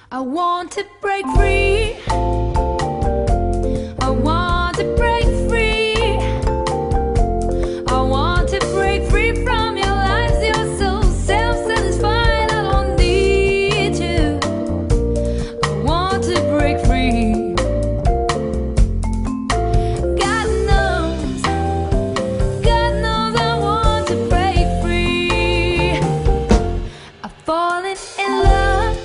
I want to break free. I want to break free. I want to break free from your lies. You're so self-satisfied. I don't need you. I want to break free. God knows I want to break free. I've fallen in love.